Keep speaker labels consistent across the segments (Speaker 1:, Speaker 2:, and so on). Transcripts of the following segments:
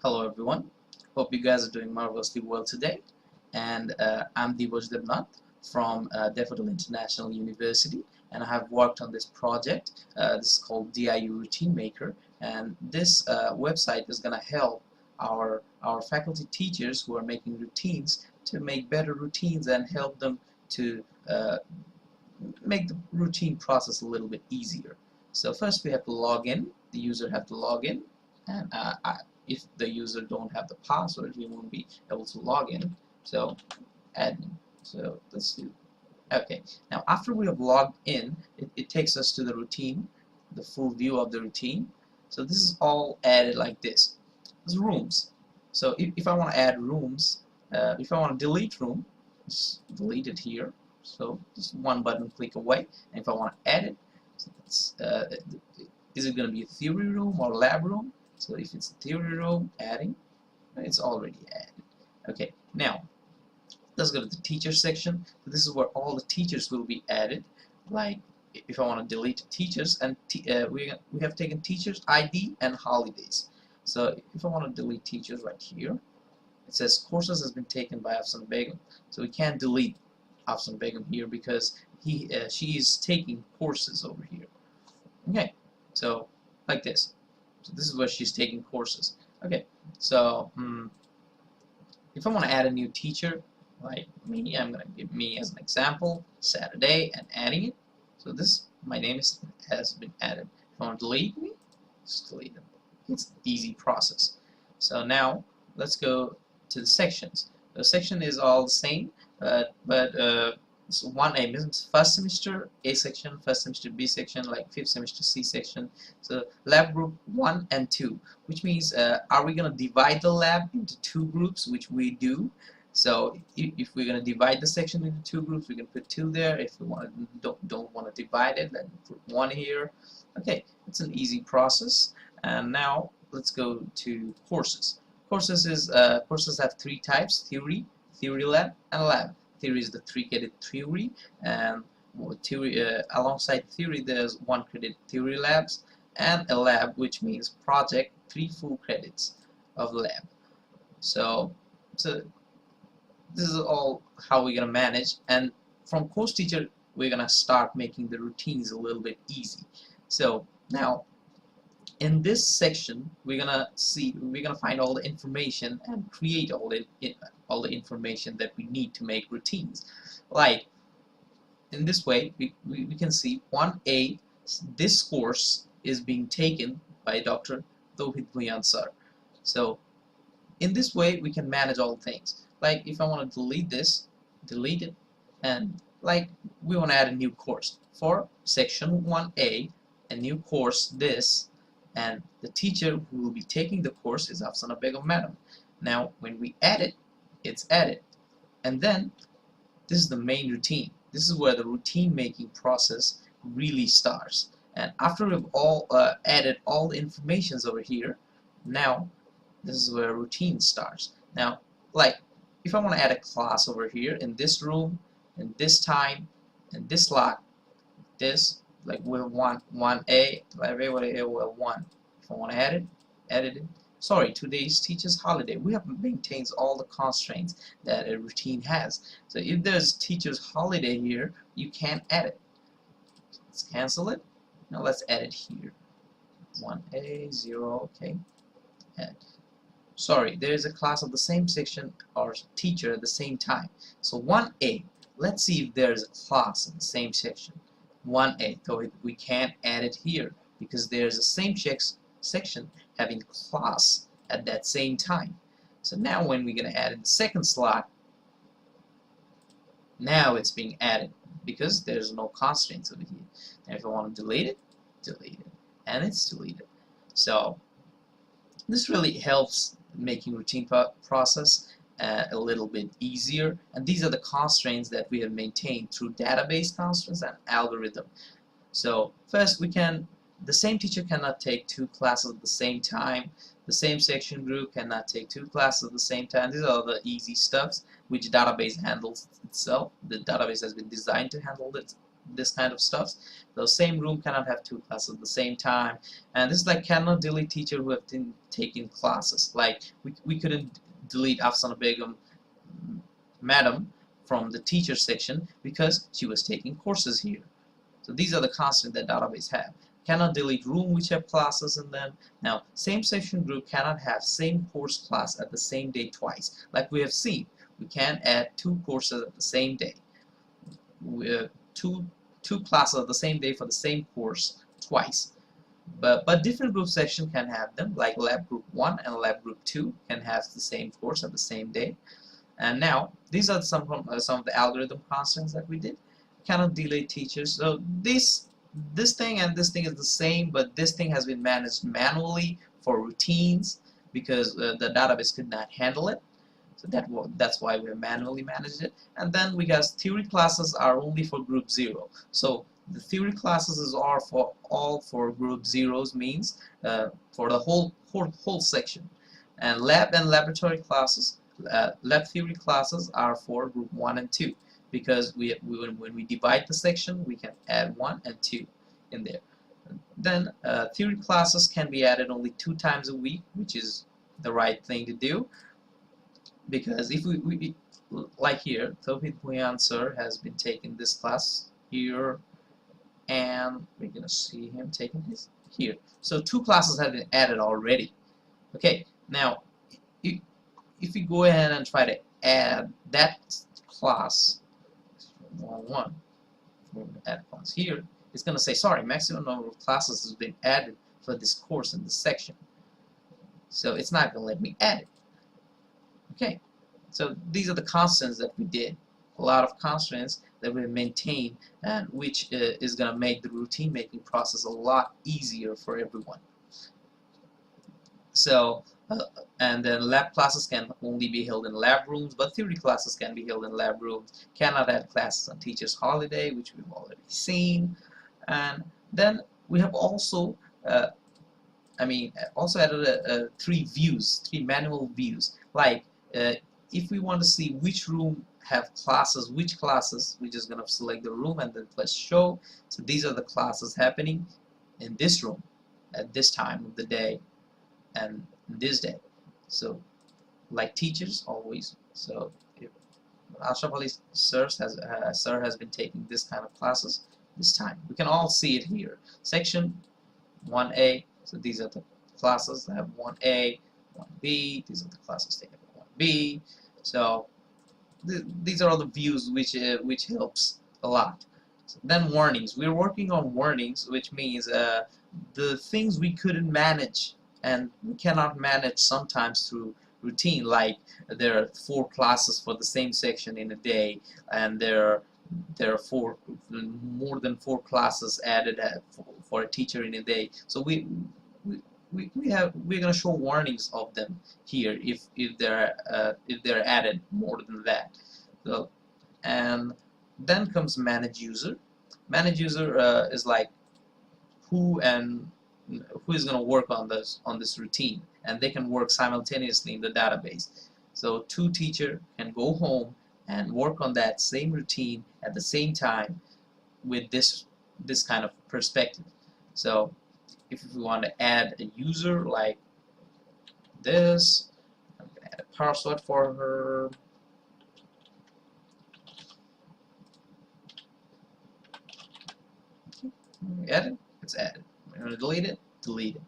Speaker 1: Hello everyone, hope you guys are doing marvelously well today, and I'm Divoj Devnath from Daffodil International University, and I have worked on this project. This is called DIU Routine Maker, and this website is going to help our faculty teachers who are making routines to make better routines and help them to make the routine process a little bit easier. So first we have to log in. The user have to log in, and if the user don't have the password, he won't be able to log in. So admin. So let's do. Okay. Now after we have logged in, it takes us to the routine, the full view of the routine. So this is all added like this. There's rooms. So if I want to add rooms, if I want to delete room, just delete it here. So just one button click away. And if I want to add it, so it's, is it going to be a theory room or lab room? So if it's a theory room, adding, it's already added. Okay, now let's go to the teacher section. So this is where all the teachers will be added. Like if I want to delete teachers, and we have taken teachers ID and holidays. So if I want to delete teachers right here, it says courses has been taken by Afsan Begum. So we can't delete Afsan Begum here because she is taking courses over here. Okay, so like this. So this is where she's taking courses. Okay, so if I want to add a new teacher, like me, I'm going to give me as an example, Saturday, and adding it. So this, my name has been added. If I want to delete me, just delete it. It's an easy process. So now let's go to the sections. The section is all the same, but so 1A means first semester A section, first semester B section, like fifth semester C section. So lab group 1 and 2, which means are we going to divide the lab into two groups, which we do. So if we're going to divide the section into two groups, we can put 2 there. If we don't want to divide it, then put 1 here. Okay, it's an easy process. And now let's go to courses. Courses have 3 types: theory lab, and lab. Theory is the 3 credit theory, and alongside theory there's 1 credit theory labs, and a lab, which means project, 3 full credits of lab. So this is all how we're gonna manage, and from course teacher we're gonna start making the routines a little bit easy. So now in this section we're gonna find all the information and create all the information that we need to make routines. Like in this way we can see 1A, this course is being taken by Dr. Tawhid Bhuyan sir. So in this way we can manage all things. Like if I want to delete this, delete it, and like we want to add a new course for section 1A, a new course this, and the teacher who will be taking the course is Afsana Begum Madam. Now when we add it, it's added, and then this is the main routine. This is where the routine making process really starts. And after we've all added all the informations over here, now this is where routine starts. Now like if I want to add a class over here in this room, in this time, in this slot, this, like we'll want 1A, like everybody will 1. If I want to add it, edit it. Sorry, today's teacher's holiday. We have maintains all the constraints that a routine has. So if there's teacher's holiday here, you can't add it. Let's cancel it. Now let's add it here. 1A, 0, okay. Add. Sorry, there is a class of the same section or teacher at the same time. So 1A, let's see if there is a class in the same section. 1A, so we can't add it here because there's the same section having class at that same time. So now when we're going to add in the second slot, now it's being added because there's no constraints over here. And if I want to delete it, delete it, and it's deleted. So this really helps making routine process a little bit easier, and these are the constraints that we have maintained through database constraints and algorithm. So first the same teacher cannot take 2 classes at the same time, the same section group cannot take 2 classes at the same time. These are the easy stuffs which database handles itself. The database has been designed to handle this kind of stuff. The same room cannot have two classes at the same time, and this is like cannot delete teacher who have been taking classes. Like we couldn't delete Afsana Begum madam from the teacher section because she was taking courses here. So these are the constants that database have. Cannot delete room which have classes in them. Now, same section group cannot have same course class at the same day twice. Like we have seen, we can add two courses at the same day. Two classes at the same day for the same course twice. But different group section can have them, like lab group 1 and lab group 2 can have the same course at the same day. And now, these are some of the algorithm constants that we did. Cannot delete teachers. So this thing and this thing is the same, but this thing has been managed manually for routines because the database could not handle it. So that's why we manually managed it. And then we got theory classes are only for group 0. So the theory classes are for all for group 0s, means for the whole section. And lab and laboratory classes, lab theory classes are for group 1 and 2. Because when we divide the section, we can add 1 and 2 in there. Then theory classes can be added only 2 times a week, which is the right thing to do. Because if we like here, Tawhid Bhuyan sir has been taking this class here, and we're gonna see him taking his here. So 2 classes have been added already. Okay, now if we go ahead and try to add that class. 1 add class here, it's going to say sorry, maximum number of classes has been added for this course in this section, so it's not going to let me add it. Okay, so these are the constants that we did, a lot of constants that we maintain, and which is going to make the routine making process a lot easier for everyone. So and then lab classes can only be held in lab rooms, but theory classes can be held in lab rooms. Cannot add classes on teacher's holiday, which we've already seen. And then we have also also added 3 manual views. Like if we want to see which room have classes, which classes, we're just going to select the room and then press show. So these are the classes happening in this room at this time of the day and this day. So like teachers always. So if Ashraf Ali sir has been taking this kind of classes this time. We can all see it here. Section 1A. So these are the classes that have 1A, 1B. These are the classes taken at 1B. So these are all the views which helps a lot. So then warnings. We're working on warnings, which means the things we couldn't manage and we cannot manage sometimes through routine, like there are 4 classes for the same section in a day, and there are more than 4 classes added for a teacher in a day. So we're gonna show warnings of them here if they're added more than that. So, and then comes manage user. Manage user is like who is going to work on this routine, and they can work simultaneously in the database. So 2 teachers can go home and work on that same routine at the same time with this kind of perspective. So if we want to add a user like this, I'm going to add a password for her. Add it, it's added. We're going to delete it,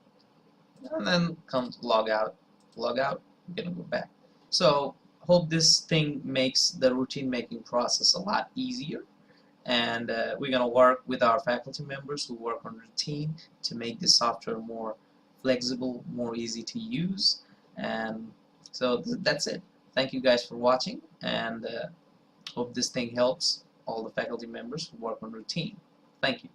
Speaker 1: and then comes log out, we're going to go back. So hope this thing makes the routine making process a lot easier, and we're going to work with our faculty members who work on routine to make this software more flexible, more easy to use. And so that's it. Thank you guys for watching, and hope this thing helps all the faculty members who work on routine. Thank you.